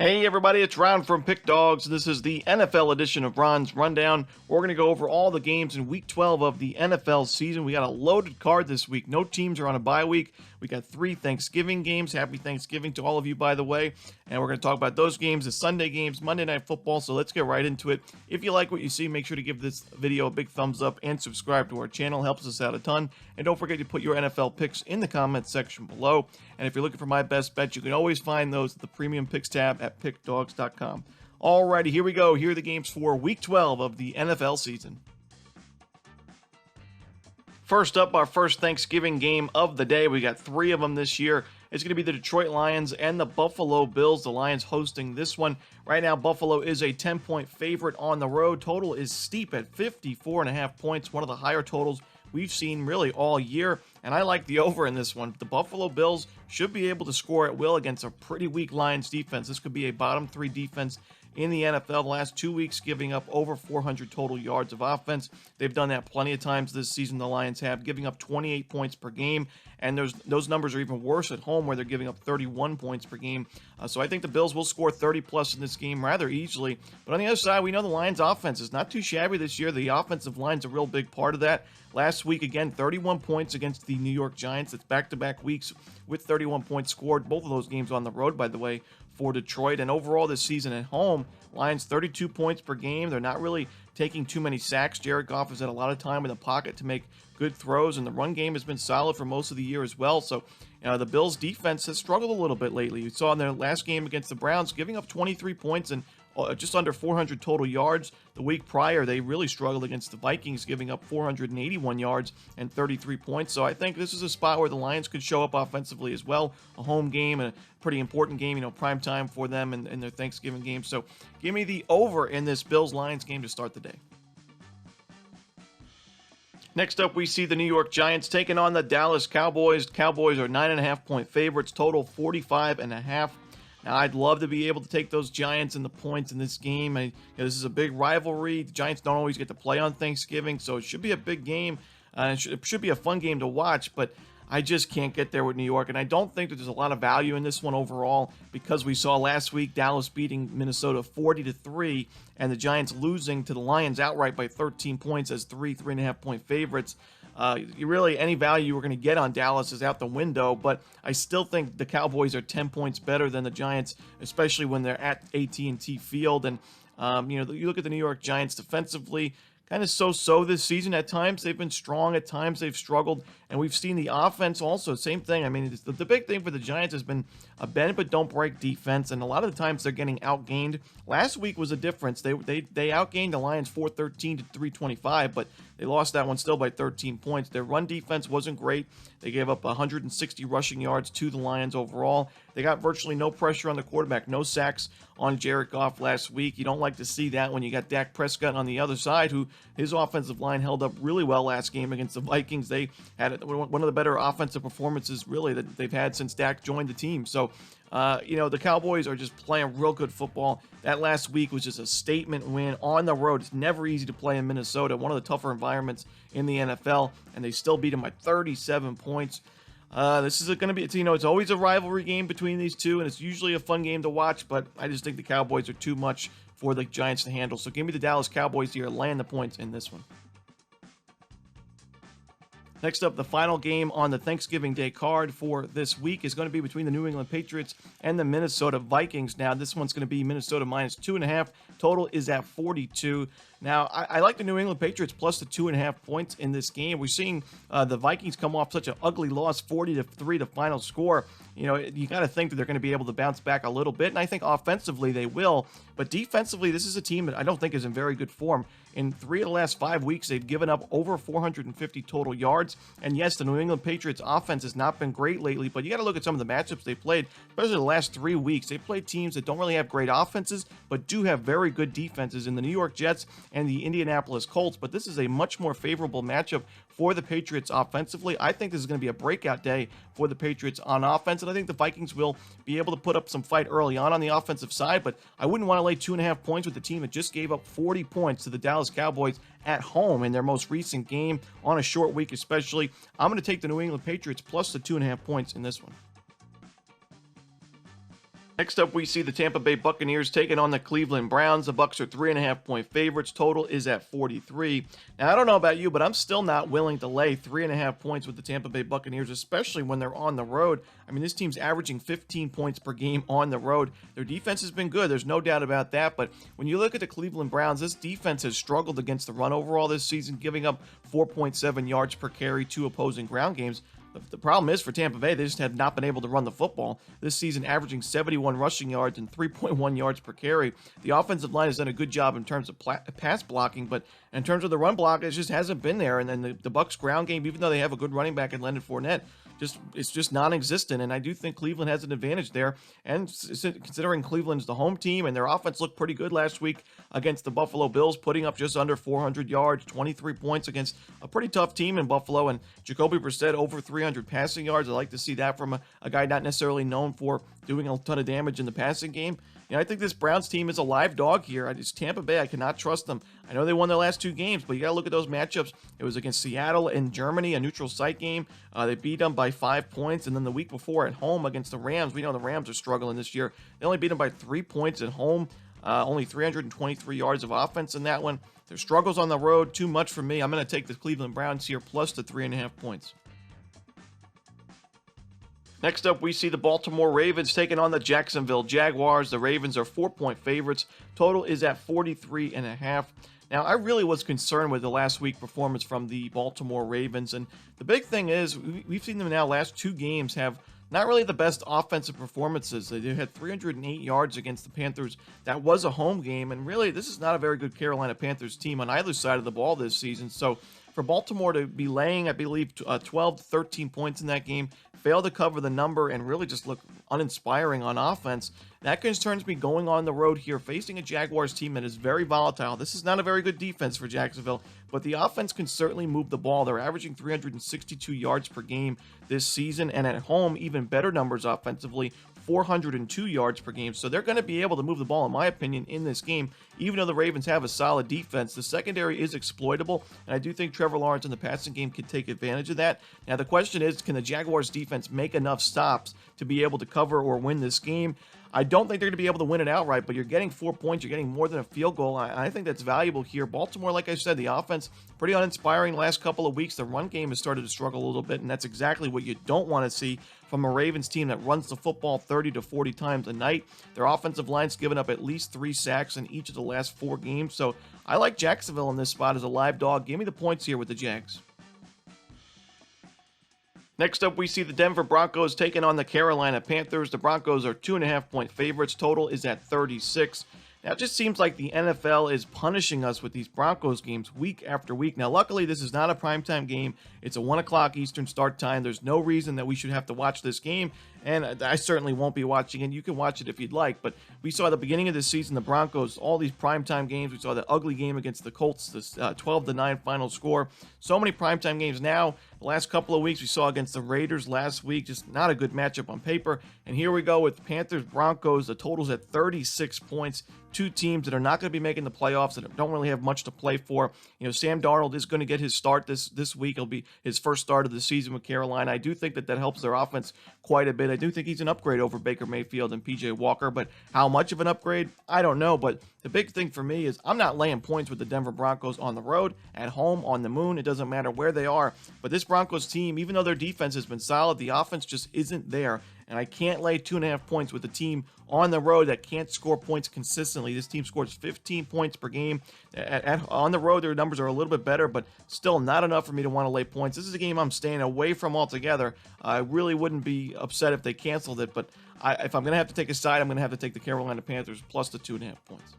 Hey everybody, it's Ron from Pick Dawgz. This is the NFL edition of Ron's Rundown. We're going to go over all the games in Week 12 of the NFL season. We got a loaded card this week. No teams are on a bye week. We got 3 Thanksgiving games. Happy Thanksgiving to all of you, by the way. And we're going to talk about those games, the Sunday games, Monday Night Football. So let's get right into it. If you like what you see, make sure to give this video a big thumbs up and subscribe to our channel. Helps us out a ton. And don't forget to put your NFL picks in the comments section below. And if you're looking for my best bet, you can always find those at the Premium Picks tab at Pickdawgz.com. Alrighty, here we go. Here are the games for Week 12 of the NFL season. First up, our first Thanksgiving game of the day. We got 3 of them this year. It's going to be the Detroit Lions and the Buffalo Bills. The Lions hosting this one. Right now, Buffalo is a 10-point favorite on the road. Total is steep at 54.5 points, one of the higher totals we've seen really all year, and I like the over in this one. The Buffalo Bills should be able to score at will against a pretty weak Lions defense. This could be a bottom 3 defense in the NFL. The last 2 weeks giving up over 400 total yards of offense. They've done that plenty of times this season, the Lions have, giving up 28 points per game, and those numbers are even worse at home where they're giving up 31 points per game. So I think the Bills will score 30-plus in this game rather easily. But on the other side, we know the Lions' offense is not too shabby this year. The offensive line's a real big part of that. Last week, again, 31 points against the New York Giants. It's back-to-back weeks with 31 points scored. Both of those games on the road, by the way, for Detroit. And overall this season at home, Lions 32 points per game. They're not really taking too many sacks. Jared Goff has had a lot of time in the pocket to make good throws, and the run game has been solid for most of the year as well. So the Bills' defense has struggled a little bit lately. You saw in their last game against the Browns, giving up 23 points and just under 400 total yards. The week prior, they really struggled against the Vikings, giving up 481 yards and 33 points. So I think this is a spot where the Lions could show up offensively as well. A home game and a pretty important game, prime time for them in their Thanksgiving game. So give me the over in this Bills-Lions game to start the day. Next up, we see the New York Giants taking on the Dallas Cowboys. Cowboys are 9.5-point favorites, total 45.5. Now, I'd love to be able to take those Giants and the points in this game. This is a big rivalry. The Giants don't always get to play on Thanksgiving, so it should be a big game. It should be a fun game to watch, but I just can't get there with New York, and I don't think that there's a lot of value in this one overall because we saw last week Dallas beating Minnesota 40-3, and the Giants losing to the Lions outright by 13 points as 3.5-point favorites. Really, any value you were going to get on Dallas is out the window, but I still think the Cowboys are 10 points better than the Giants, especially when they're at AT&T Field. And, you look at the New York Giants defensively, kind of so-so this season. At times they've been strong, at times they've struggled, and we've seen the offense also, same thing. I mean, the big thing for the Giants has been a bend but don't break defense, and a lot of the times they're getting outgained. Last week was a difference. They outgained the Lions 413 to 325, but they lost that one still by 13 points. Their run defense wasn't great. They gave up 160 rushing yards to the Lions overall. They got virtually no pressure on the quarterback, no sacks on Jared Goff last week. You don't like to see that when you got Dak Prescott on the other side, who his offensive line held up really well last game against the Vikings. They had one of the better offensive performances really that they've had since Dak joined the team. So, the Cowboys are just playing real good football. That last week was just a statement win on the road. It's never easy to play in Minnesota, one of the tougher environments in the NFL, and they still beat them by 37 points. This is going to be, it's always a rivalry game between these two, and it's usually a fun game to watch, but I just think the Cowboys are too much for the Giants to handle. So give me the Dallas Cowboys here, laying the points in this one. Next up, the final game on the Thanksgiving Day card for this week is going to be between the New England Patriots and the Minnesota Vikings. Now, this one's going to be Minnesota minus 2.5. Total is at 42. Now, I like the New England Patriots plus the 2.5 points in this game. We're seeing the Vikings come off such an ugly loss, 40-3 the final score. You got to think that they're going to be able to bounce back a little bit, and I think offensively they will. But defensively, this is a team that I don't think is in very good form. In 3 of the last 5 weeks, they've given up over 450 total yards. And yes, the New England Patriots offense has not been great lately, but you got to look at some of the matchups they played, especially the last 3 weeks. They played teams that don't really have great offenses, but do have very good defenses in the New York Jets and the Indianapolis Colts. But this is a much more favorable matchup for the Patriots offensively. I think this is going to be a breakout day for the Patriots on offense, and I think the Vikings will be able to put up some fight early on the offensive side, but I wouldn't want to lay 2.5 points with the team that just gave up 40 points to the Dallas Cowboys at home in their most recent game on a short week especially. I'm going to take the New England Patriots plus the 2.5 points in this one. Next up, we see the Tampa Bay Buccaneers taking on the Cleveland Browns. The Bucs are 3.5-point favorites. Total is at 43. Now, I don't know about you, but I'm still not willing to lay 3.5 points with the Tampa Bay Buccaneers, especially when they're on the road. I mean, this team's averaging 15 points per game on the road. Their defense has been good. There's no doubt about that. But when you look at the Cleveland Browns, this defense has struggled against the run overall this season, giving up 4.7 yards per carry to opposing ground games. The problem is for Tampa Bay, they just have not been able to run the football. This season, averaging 71 rushing yards and 3.1 yards per carry. The offensive line has done a good job in terms of pass blocking, but in terms of the run block, it just hasn't been there. And then the Bucs ground game, even though they have a good running back in Leonard Fournette, it's just non-existent. And I do think Cleveland has an advantage there. And considering Cleveland's the home team and their offense looked pretty good last week against the Buffalo Bills, putting up just under 400 yards, 23 points against a pretty tough team in Buffalo, and Jacoby Brissett over 300 passing yards. I like to see that from a guy not necessarily known for doing a ton of damage in the passing game. You know, I think this Browns team is a live dog here. It's Tampa Bay. I cannot trust them. I know they won their last 2 games, but you got to look at those matchups. It was against Seattle and Germany, a neutral site game. They beat them by 5 points. And then the week before at home against the Rams, we know the Rams are struggling this year. They only beat them by 3 points at home. Only 323 yards of offense in that one. Their struggles on the road, too much for me. I'm going to take the Cleveland Browns here plus the 3.5 points. Next up, we see the Baltimore Ravens taking on the Jacksonville Jaguars. The Ravens are 4-point favorites. Total is at 43.5. Now, I really was concerned with the last week performance from the Baltimore Ravens. And the big thing is, we've seen them now last 2 games have not really the best offensive performances. They had 308 yards against the Panthers. That was a home game. And really, this is not a very good Carolina Panthers team on either side of the ball this season. So for Baltimore to be laying, I believe, 12 to 13 points in that game, fail to cover the number, and really just look uninspiring on offense, that concerns me going on the road here, facing a Jaguars team that is very volatile. This is not a very good defense for Jacksonville, but the offense can certainly move the ball. They're averaging 362 yards per game this season, and at home, even better numbers offensively, 402 yards per game. So they're going to be able to move the ball, in my opinion, in this game, even though the Ravens have a solid defense. The secondary is exploitable, and I do think Trevor Lawrence in the passing game can take advantage of that. Now, the question is, can the Jaguars defense make enough stops to be able to cover or win this game? I don't think they're going to be able to win it outright, but you're getting 4 points. You're getting more than a field goal. I think that's valuable here. Baltimore, like I said, the offense, pretty uninspiring last couple of weeks. The run game has started to struggle a little bit, and that's exactly what you don't want to see from a Ravens team that runs the football 30 to 40 times a night. Their offensive line's given up at least 3 sacks in each of the last 4 games. So I like Jacksonville in this spot as a live dog. Give me the points here with the Jags. Next up, we see the Denver Broncos taking on the Carolina Panthers. The Broncos are 2.5-point favorites. Total is at 36. Now, it just seems like the NFL is punishing us with these Broncos games week after week. Now, luckily, this is not a primetime game. It's a 1 o'clock Eastern start time. There's no reason that we should have to watch this game, and I certainly won't be watching it. You can watch it if you'd like, but we saw at the beginning of the season, the Broncos, all these primetime games. We saw the ugly game against the Colts, this 12-9 final score. So many primetime games now. The last couple of weeks we saw against the Raiders last week, just not a good matchup on paper. And here we go with Panthers-Broncos. The total's at 36 points. 2 teams that are not going to be making the playoffs, that don't really have much to play for. You know, Sam Darnold is going to get his start this week. It'll be his first start of the season with Carolina. I do think that helps their offense quite a bit. I do think he's an upgrade over Baker Mayfield and PJ Walker, but how much of an upgrade? I don't know. But the big thing for me is I'm not laying points with the Denver Broncos on the road, at home, on the moon. It doesn't matter where they are. But this Broncos team, even though their defense has been solid, the offense just isn't there. And I can't lay 2.5 points with a team on the road that can't score points consistently. This team scores 15 points per game. On the road, their numbers are a little bit better, but still not enough for me to want to lay points. This is a game I'm staying away from altogether. I really wouldn't be upset if they canceled it, but if I'm going to have to take a side, I'm going to have to take the Carolina Panthers plus the 2.5 points.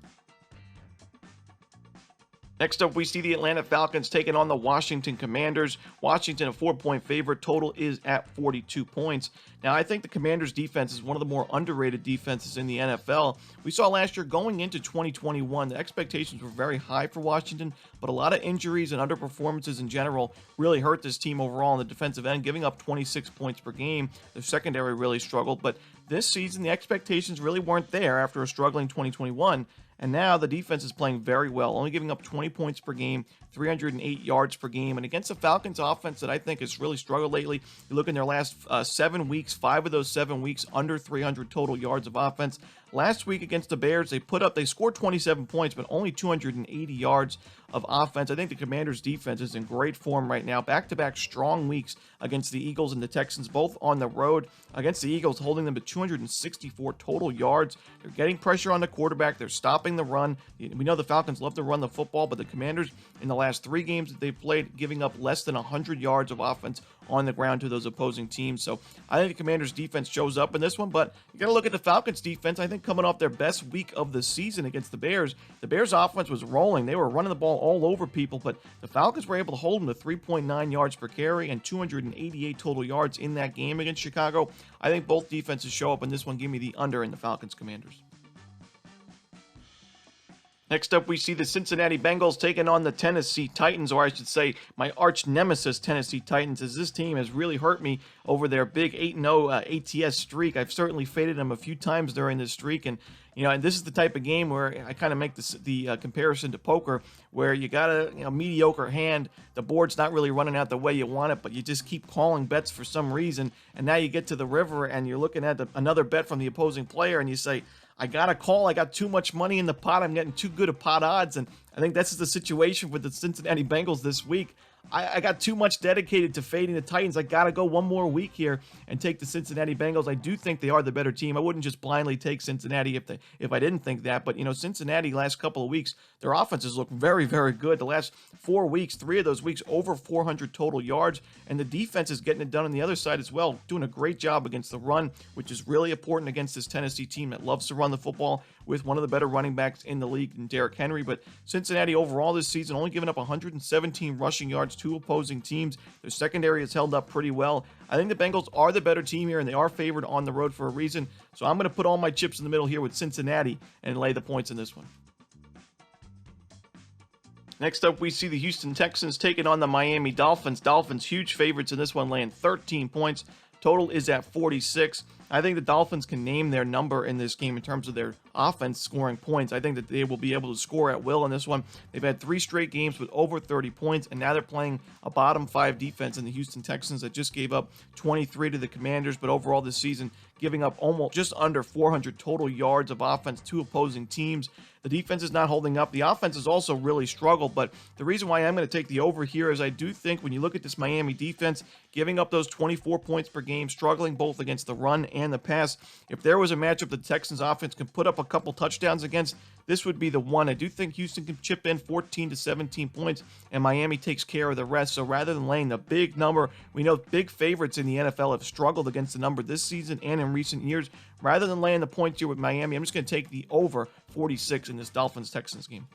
Next up, we see the Atlanta Falcons taking on the Washington Commanders. Washington, a 4-point favorite. Total is at 42 points. Now, I think the Commanders' defense is one of the more underrated defenses in the NFL. We saw last year going into 2021, the expectations were very high for Washington, but a lot of injuries and underperformances in general really hurt this team overall on the defensive end, giving up 26 points per game. Their secondary really struggled, but this season, the expectations really weren't there after a struggling 2021. And now the defense is playing very well, only giving up 20 points per game, 308 yards per game. And against the Falcons offense that I think has really struggled lately, you look in their last 7 weeks, 5 of those 7 weeks under 300 total yards of offense. Last week against the Bears, they scored 27 points, but only 280 yards of offense. I think the Commanders' defense is in great form right now. Back-to-back strong weeks against the Eagles and the Texans, both on the road. Against the Eagles, holding them to 264 total yards. They're getting pressure on the quarterback. They're stopping the run. We know the Falcons love to run the football, but the Commanders, in the last 3 games that they've played, giving up less than 100 yards of offense on the ground to those opposing teams. So I think the Commanders' defense shows up in this one, but you got to look at the Falcons' defense. I think coming off their best week of the season against the Bears offense was rolling. They were running the ball all over people, but the Falcons were able to hold them to 3.9 yards per carry and 288 total yards in that game against Chicago. I think both defenses show up in this one. Give me the under in the Falcons-Commanders. Next up, we see the Cincinnati Bengals taking on the Tennessee Titans, or I should say my arch nemesis Tennessee Titans, as this team has really hurt me over their big 8-0 ATS streak. I've certainly faded them a few times during this streak, and and this is the type of game where I kind of make the comparison to poker, where you got a mediocre hand, the board's not really running out the way you want it, but you just keep calling bets for some reason, and now you get to the river and you're looking at another bet from the opposing player, and you say, I got a call. I got too much money in the pot. I'm getting too good at pot odds. And I think this is the situation with the Cincinnati Bengals this week. I got too much dedicated to fading the Titans. I got to go one more week here and take the Cincinnati Bengals. I do think they are the better team. I wouldn't just blindly take Cincinnati if I didn't think that. But, Cincinnati last couple of weeks, their offenses look very, very good. The last 4 weeks, 3 of those weeks, over 400 total yards. And the defense is getting it done on the other side as well, doing a great job against the run, which is really important against this Tennessee team that loves to run the football with one of the better running backs in the league in Derrick Henry. But Cincinnati overall this season only giving up 117 rushing yards to opposing teams. Their secondary has held up pretty well. I think the Bengals are the better team here, and they are favored on the road for a reason. So I'm going to put all my chips in the middle here with Cincinnati and lay the points in this one. Next up, we see the Houston Texans taking on the Miami Dolphins. Dolphins, huge favorites in this one, laying 13 points. Total is at 46. I think the Dolphins can name their number in this game in terms of their offense scoring points. I think that they will be able to score at will in this one. They've had 3 straight games with over 30 points, and now they're playing a bottom 5 defense in the Houston Texans that just gave up 23 to the Commanders, but overall this season giving up almost just under 400 total yards of offense to opposing teams. The defense is not holding up. The offense has also really struggled, but the reason why I'm going to take the over here is I do think when you look at this Miami defense, giving up those 24 points per game, struggling both against the run and the pass, if there was a matchup the Texans offense can put up a couple touchdowns against, this would be the one. I do think Houston can chip in 14 to 17 points, and Miami takes care of the rest. So rather than laying the big number, we know big favorites in the NFL have struggled against the number this season and in recent years. Rather than laying the points here with Miami, I'm just going to take the over 46 in this Dolphins-Texans game.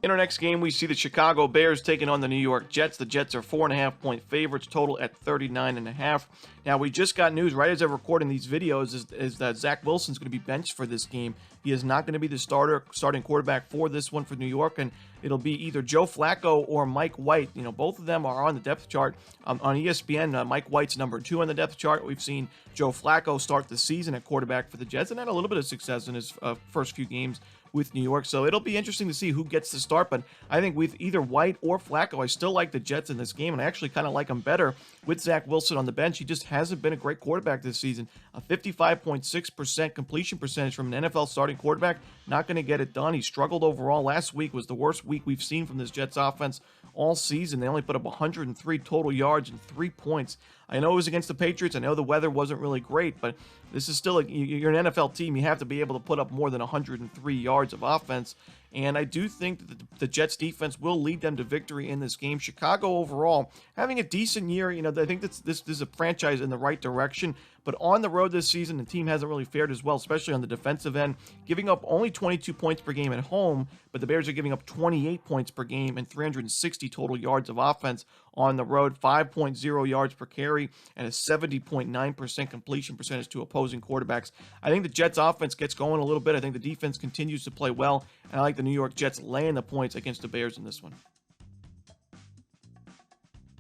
In our next game, we see the Chicago Bears taking on the New York Jets. The Jets are 4.5-point favorites, total at 39.5. Now, we just got news right as I'm recording these videos is that Zach Wilson's going to be benched for this game. He is not going to be the starting quarterback for this one for New York, and it'll be either Joe Flacco or Mike White. Both of them are on the depth chart. On ESPN, Mike White's number 2 on the depth chart. We've seen Joe Flacco start the season at quarterback for the Jets and had a little bit of success in his first few games with New York. So it'll be interesting to see who gets the start, but I think with either White or Flacco, I still like the Jets in this game, and I actually kind of like them better with Zach Wilson on the bench. He just hasn't been a great quarterback this season. A 55.6% completion percentage from an NFL starting quarterback, not going to get it done. He struggled overall. Last week was the worst week we've seen from this Jets offense all season. They only put up 103 total yards and 3 points. I know it was against the Patriots. I know the weather wasn't really great, but this is still you're an NFL team. You have to be able to put up more than 103 yards of offense. And I do think that the Jets defense will lead them to victory in this game. Chicago overall having a decent year. I think this is a franchise in the right direction. But on the road this season, the team hasn't really fared as well, especially on the defensive end, giving up only 22 points per game at home, but the Bears are giving up 28 points per game and 360 total yards of offense on the road, 5.0 yards per carry, and a 70.9% completion percentage to opposing quarterbacks. I think the Jets offense gets going a little bit. I think the defense continues to play well, and I like the New York Jets laying the points against the Bears in this one.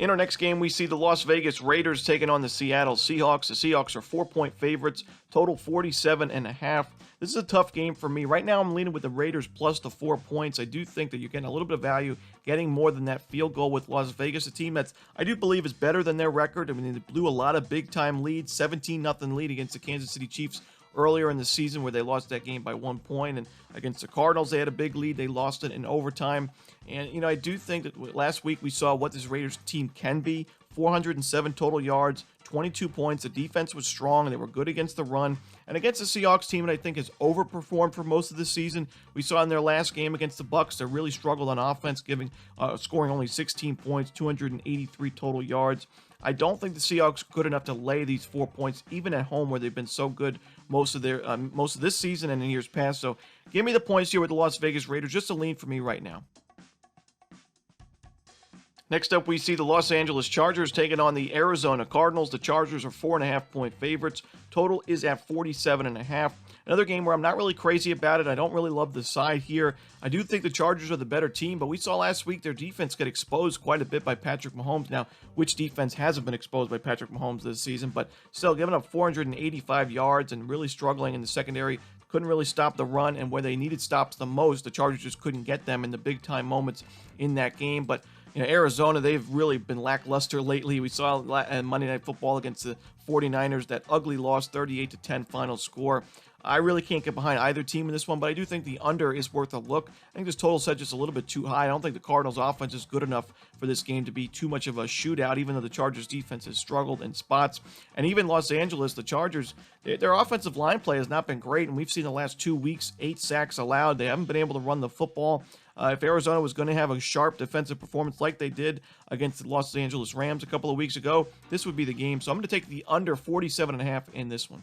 In our next game, we see the Las Vegas Raiders taking on the Seattle Seahawks. The Seahawks are 4-point favorites, total 47.5. This is a tough game for me. Right now, I'm leaning with the Raiders plus the 4 points. I do think that you're getting a little bit of value, getting more than that field goal with Las Vegas, a team that's, I do believe, is better than their record. I mean, they blew a lot of big-time leads, 17-0 lead against the Kansas City Chiefs earlier in the season where they lost that game by 1 point. And against the Cardinals, they had a big lead. They lost it in overtime. And, I do think that last week we saw what this Raiders team can be. 407 total yards, 22 points. The defense was strong. They were good against the run. And against the Seahawks team that I think has overperformed for most of the season. We saw in their last game against the Bucs, they really struggled on offense, scoring only 16 points, 283 total yards. I don't think the Seahawks are good enough to lay these 4 points, even at home where they've been so good most of this season and in years past. So give me the points here with the Las Vegas Raiders, just a lean for me right now. Next up, we see the Los Angeles Chargers taking on the Arizona Cardinals. The Chargers are 4.5-point favorites. Total is at 47.5. Another game where I'm not really crazy about it. I don't really love the side here. I do think the Chargers are the better team, but we saw last week their defense get exposed quite a bit by Patrick Mahomes. Now, which defense hasn't been exposed by Patrick Mahomes this season? But still, giving up 485 yards and really struggling in the secondary. Couldn't really stop the run, and where they needed stops the most, the Chargers just couldn't get them in the big-time moments in that game. But Arizona, they've really been lackluster lately. We saw Monday Night Football against the 49ers, that ugly loss, 38-10 final score. I really can't get behind either team in this one, but I do think the under is worth a look. I think this total set just a little bit too high. I don't think the Cardinals' offense is good enough for this game to be too much of a shootout, even though the Chargers' defense has struggled in spots. And even Los Angeles, the Chargers, their offensive line play has not been great, and we've seen the last 2 weeks, 8 sacks allowed. They haven't been able to run the football. If Arizona was going to have a sharp defensive performance like they did against the Los Angeles Rams a couple of weeks ago, this would be the game. So I'm going to take the under 47.5 in this one.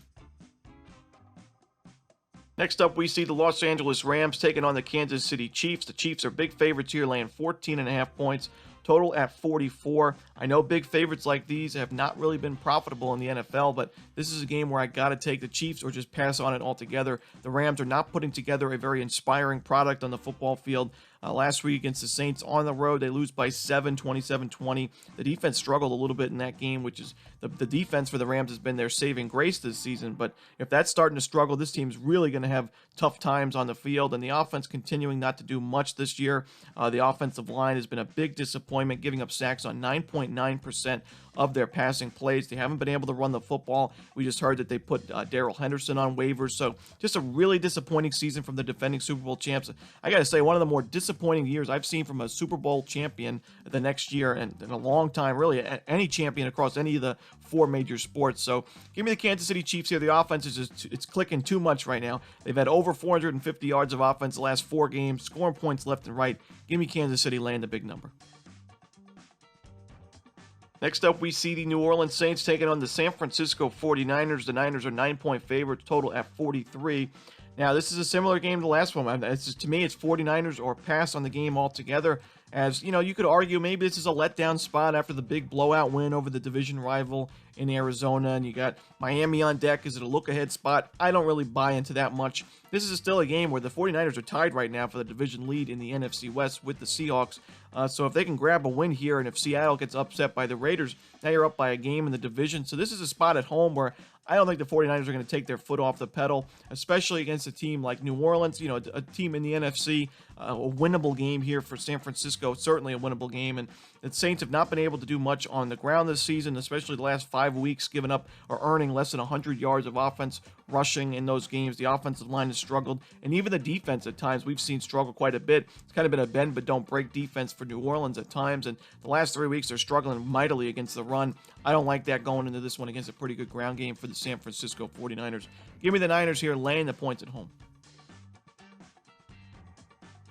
Next up, we see the Los Angeles Rams taking on the Kansas City Chiefs. The Chiefs are big favorites here, laying 14.5 points. Total at 44. I know big favorites like these have not really been profitable in the NFL, but this is a game where I got to take the Chiefs or just pass on it altogether. The Rams are not putting together a very inspiring product on the football field. Last week against the Saints on the road, they lose by 7, 27-20. The defense struggled a little bit in that game, which is the defense for the Rams has been their saving grace this season. But if that's starting to struggle, this team's really going to have tough times on the field, and the offense continuing not to do much this year. The offensive line has been a big disappointment, giving up sacks on 9.9% of their passing plays. They haven't been able to run the football. We just heard that they put Darrell Henderson on waivers. So just a really disappointing season from the defending Super Bowl champs. I got to say, one of the more disappointing years I've seen from a Super Bowl champion the next year and in a long time, really, any champion across any of the 4 major sports. So give me the Kansas City Chiefs here. The offense is it's clicking too much right now. They've had over 450 yards of offense the last 4 games, scoring points left and right. Give me Kansas City laying the big number. Next up, we see the New Orleans Saints taking on the San Francisco 49ers. The Niners are 9-point favorites, total at 43. Now, this is a similar game to the last one. To me, it's 49ers or pass on the game altogether. As, you could argue maybe this is a letdown spot after the big blowout win over the division rival in Arizona, and you got Miami on deck. Is it a look-ahead spot? I don't really buy into that much. This is still a game where the 49ers are tied right now for the division lead in the NFC West with the Seahawks. So if they can grab a win here, and if Seattle gets upset by the Raiders, now you're up by a game in the division. So this is a spot at home where I don't think the 49ers are going to take their foot off the pedal, especially against a team like New Orleans, a team in the NFC, a winnable game here for San Francisco, certainly a winnable game. And the Saints have not been able to do much on the ground this season, especially the last 5 weeks, giving up or earning less than 100 yards of offense rushing in those games. The offensive line has struggled, and even the defense at times we've seen struggle quite a bit. It's kind of been a bend but don't break defense for New Orleans at times, and the last 3 weeks they're struggling mightily against the run. I don't like that going into this one against a pretty good ground game for the San Francisco 49ers. Give me the Niners here, laying the points at home.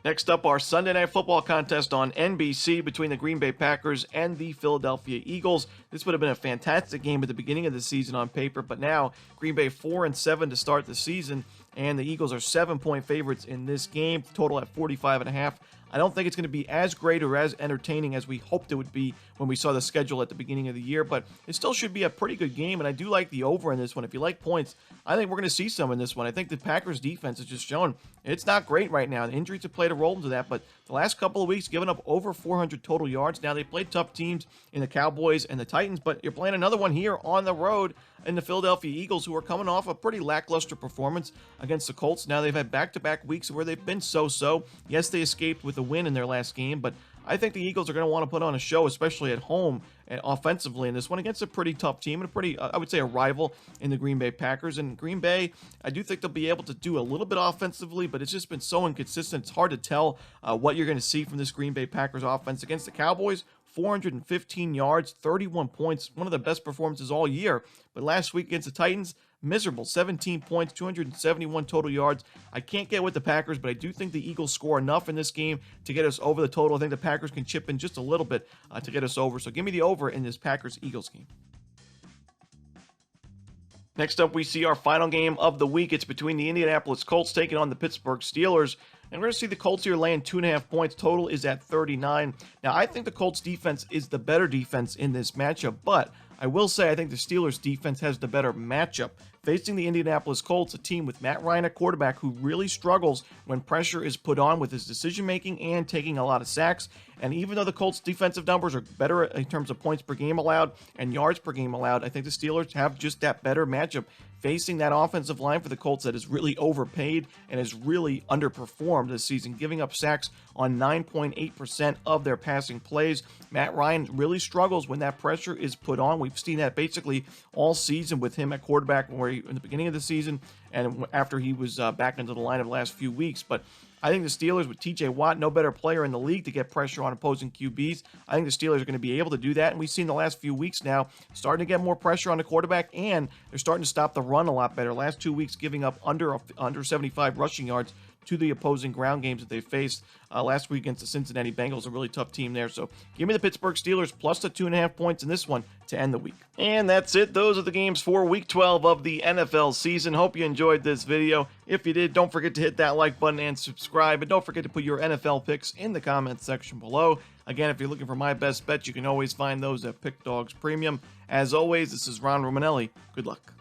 Next up, our Sunday Night Football contest on NBC between the Green Bay Packers and the Philadelphia Eagles. This would have been a fantastic game at the beginning of the season on paper, but now Green Bay 4-7 to start the season, and the Eagles are 7-point favorites in this game, total at 45.5. I don't think it's going to be as great or as entertaining as we hoped it would be when we saw the schedule at the beginning of the year, but it still should be a pretty good game, and I do like the over in this one. If you like points, I think we're going to see some in this one. I think the Packers defense has just shown it's not great right now. The injuries have played a role into that, but the last couple of weeks giving up over 400 total yards. Now, they played tough teams in the Cowboys and the Titans, but you're playing another one here on the road in the Philadelphia Eagles, who are coming off a pretty lackluster performance against the Colts. Now, they've had back-to-back weeks where they've been so-so. Yes, they escaped with a win in their last game, but I think the Eagles are going to want to put on a show, especially at home and offensively in this one against a pretty tough team and a pretty, I would say, a rival in the Green Bay Packers. And Green Bay, I do think they'll be able to do a little bit offensively, but it's just been so inconsistent. It's hard to tell what you're going to see from this Green Bay Packers offense against the Cowboys. 415 yards, 31 points, one of the best performances all year. But last week against the Titans, miserable, 17 points, 271 total yards. I can't get with the Packers, but I do think the Eagles score enough in this game to get us over the total. I think the Packers can chip in just a little bit to get us over. So give me the over in this Packers-Eagles game. Next up, we see our final game of the week. It's between the Indianapolis Colts taking on the Pittsburgh Steelers. And we're going to see the Colts here laying 2.5 points. Total is at 39. Now, I think the Colts defense is the better defense in this matchup, but I will say I think the Steelers defense has the better matchup. Facing the Indianapolis Colts, a team with Matt Ryan at quarterback who really struggles when pressure is put on with his decision-making and taking a lot of sacks. And even though the Colts' defensive numbers are better in terms of points per game allowed and yards per game allowed, I think the Steelers have just that better matchup facing that offensive line for the Colts that is really overpaid and has really underperformed this season, giving up sacks on 9.8% of their passing plays. Matt Ryan really struggles when that pressure is put on. We've seen that basically all season with him at quarterback, where in the beginning of the season and after he was back into the lineup the last few weeks. But I think the Steelers, with TJ Watt, no better player in the league to get pressure on opposing QBs. I think the Steelers are going to be able to do that. And we've seen the last few weeks now starting to get more pressure on the quarterback, and they're starting to stop the run a lot better. Last 2 weeks giving up under 75 rushing yards to the opposing ground games that they faced. Last week against the Cincinnati Bengals, a really tough team there. So give me the Pittsburgh Steelers plus the 2.5 points in this one to end the week. And that's it. Those are the games for Week 12 of the NFL season. Hope you enjoyed this video. If you did, don't forget to hit that like button and subscribe. And don't forget to put your NFL picks in the comments section below. Again, if you're looking for my best bets, you can always find those at Pick Dawgz Premium. As always, this is Ron Romanelli. Good luck.